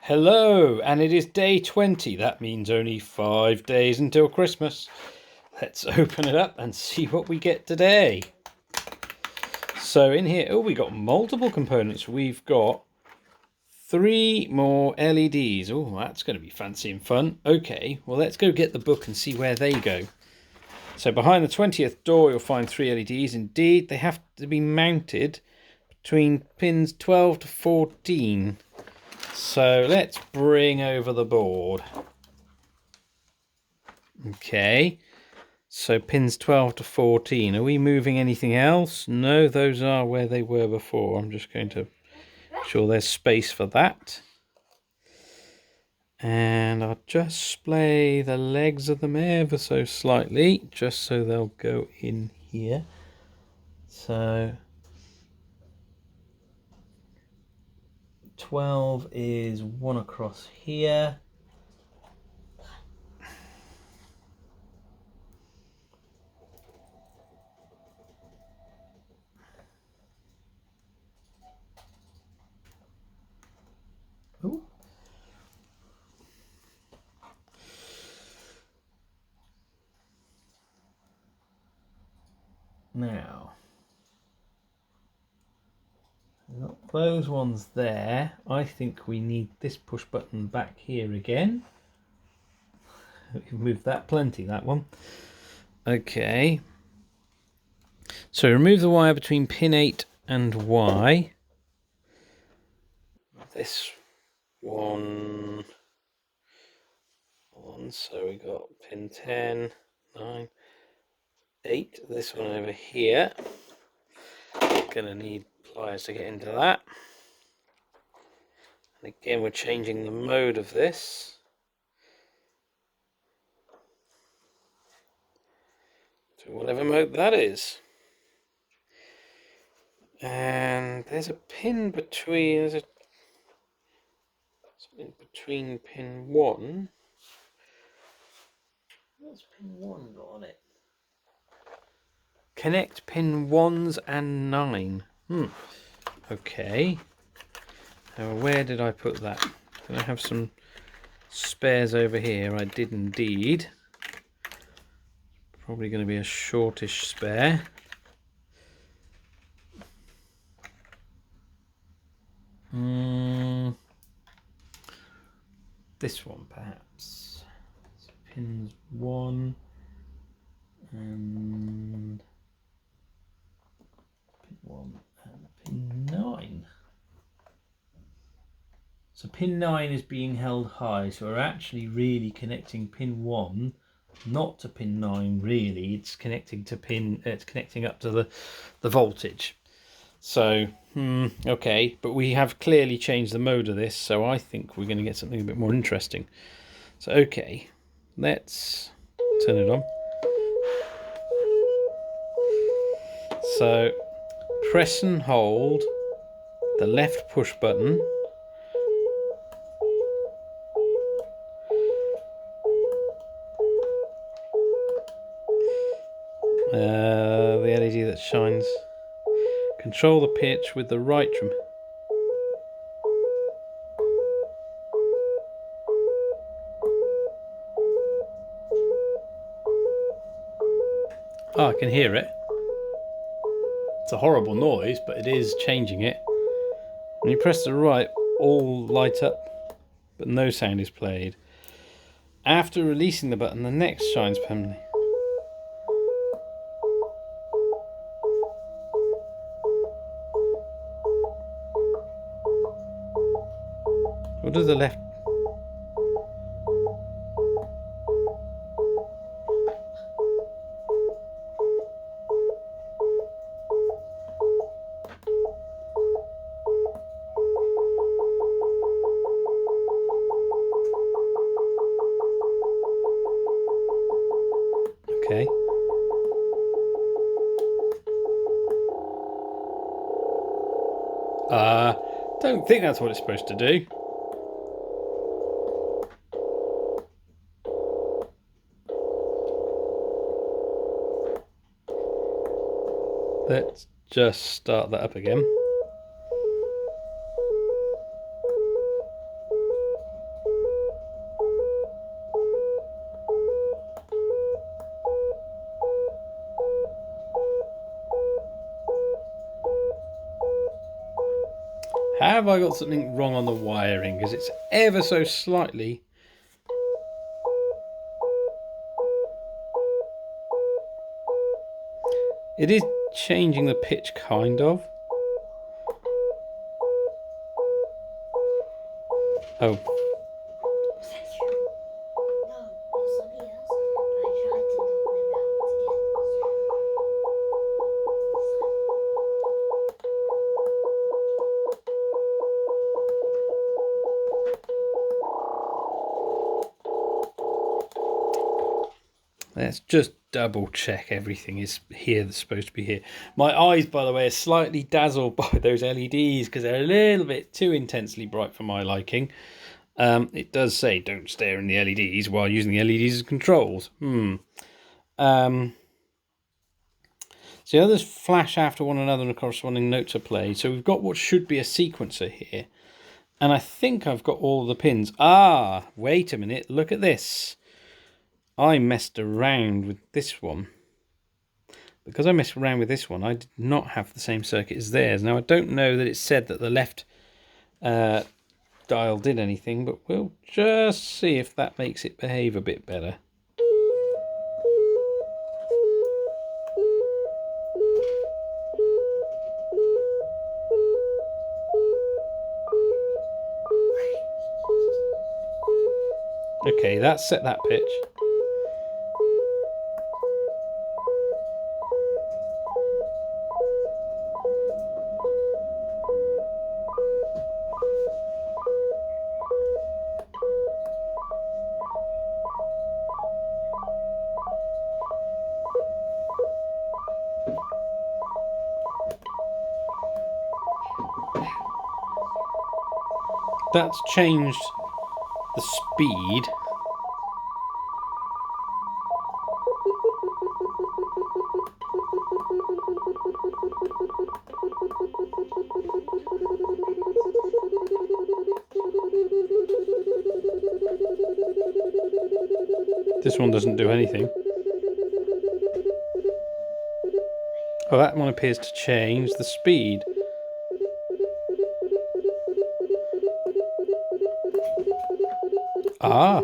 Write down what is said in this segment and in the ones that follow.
Hello, and it is day 20. That means only 5 days until Christmas. Let's open it up and see what we get today. So in here, we got multiple components. We've got 3 more LEDs. Oh, that's going to be fancy and fun. Okay, well, let's go get the book and see where they go. So behind the 20th door, you'll find 3 LEDs. Indeed, they have to be mounted between pins 12 to 14. So let's bring over the board. Okay, so pins 12 to 14. Are we moving anything else? No, those are where they were before. I'm just going to make sure there's space for that. And I'll just splay the legs of them ever so slightly, just so they'll go in here. So 12 is one across here. Ooh. Now, those ones there. I think we need this push button back here again. We've moved that plenty, that one. Okay. So remove the wire between pin 8 and Y. This one. So we got pin 10, 9, 8. This one over here. Gonna need pliers to get into that. And again, we're changing the mode of this to whatever mode that is. And there's a pin between, something between pin 1. What's pin 1 got on it? Connect pin 1s and 9. Okay. Now where did I put that? Did I have some spares over here? I did indeed. Probably going to be a shortish spare. This one perhaps. So pins 1 and pin 1 and pin 9. So pin 9 is being held high, so we're actually really connecting pin 1 not to pin 9 really. It's connecting to it's connecting up to the voltage. So okay, but we have clearly changed the mode of this, so I think we're going to get something a bit more interesting. So okay, let's turn it on. So press and hold the left push button. The LED that shines. Control the pitch with the right trim. Oh, I can hear it. It's a horrible noise, but it is changing it. When you press the right, all light up, but no sound is played. After releasing the button, the next shines permanently. What does the left? Okay. Don't think that's what it's supposed to do. Let's just start that up again. have I got something wrong on the wiring? Because it's ever so slightly... It is changing the pitch, kind of. Oh. Let's just double check everything is here that's supposed to be here. My eyes, by the way, are slightly dazzled by those LEDs because they're a little bit too intensely bright for my liking. It does say don't stare in the LEDs while using the LEDs as controls. So the others flash after one another and corresponding notes are played. So we've got what should be a sequencer here. And I think I've got all of the pins. Ah, wait a minute, look at this. I messed around with this one. Because I messed around with this one, I did not have the same circuit as theirs. Now, I don't know that it said that the left dial did anything, but we'll just see if that makes it behave a bit better. Okay, that's set that pitch. That's changed the speed. This one doesn't do anything. Oh, that one appears to change the speed. Ah.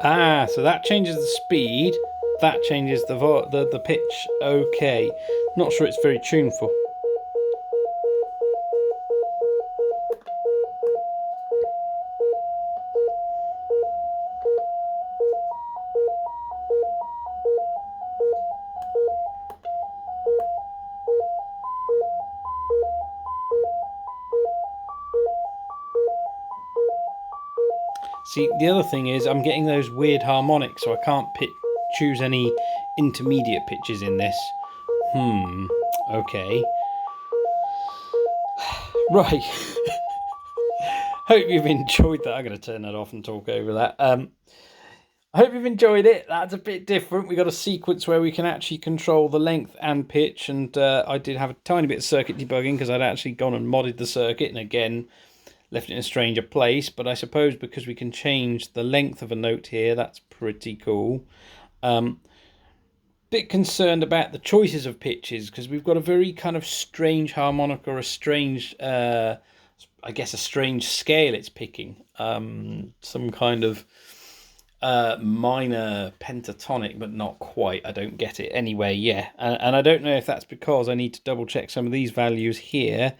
Ah, so that changes the speed, that changes the pitch. Okay, not sure it's very tuneful. See, the other thing is I'm getting those weird harmonics, so I can't choose any intermediate pitches in this. Okay. Right. Hope you've enjoyed that. I'm going to turn that off and talk over that. I hope you've enjoyed it. That's a bit different. We got a sequence where we can actually control the length and pitch, and I did have a tiny bit of circuit debugging because I'd actually gone and modded the circuit, and again left it in a stranger place, but I suppose because we can change the length of a note here, that's pretty cool. Bit concerned about the choices of pitches because we've got a very kind of strange harmonic, or a strange, I guess a strange scale it's picking. Some kind of minor pentatonic, but not quite. I don't get it. Anyway, yeah. And I don't know if that's because I need to double check some of these values here.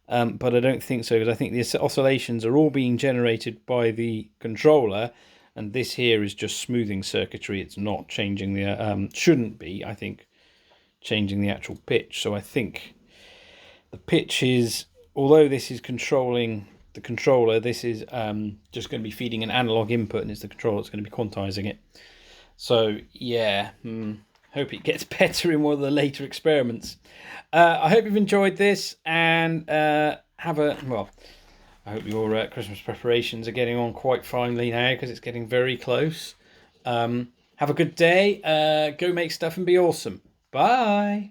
But I don't think so, because I think the oscillations are all being generated by the controller, and this here is just smoothing circuitry. It's not changing the, shouldn't be, I think, changing the actual pitch. So I think the pitch is, although this is controlling the controller, this is just going to be feeding an analog input, and it's the controller that's going to be quantizing it. So yeah, hope it gets better in one of the later experiments. I hope you've enjoyed this, and have a well. I hope your Christmas preparations are getting on quite finely now, because it's getting very close. Have a good day. Go make stuff and be awesome. Bye.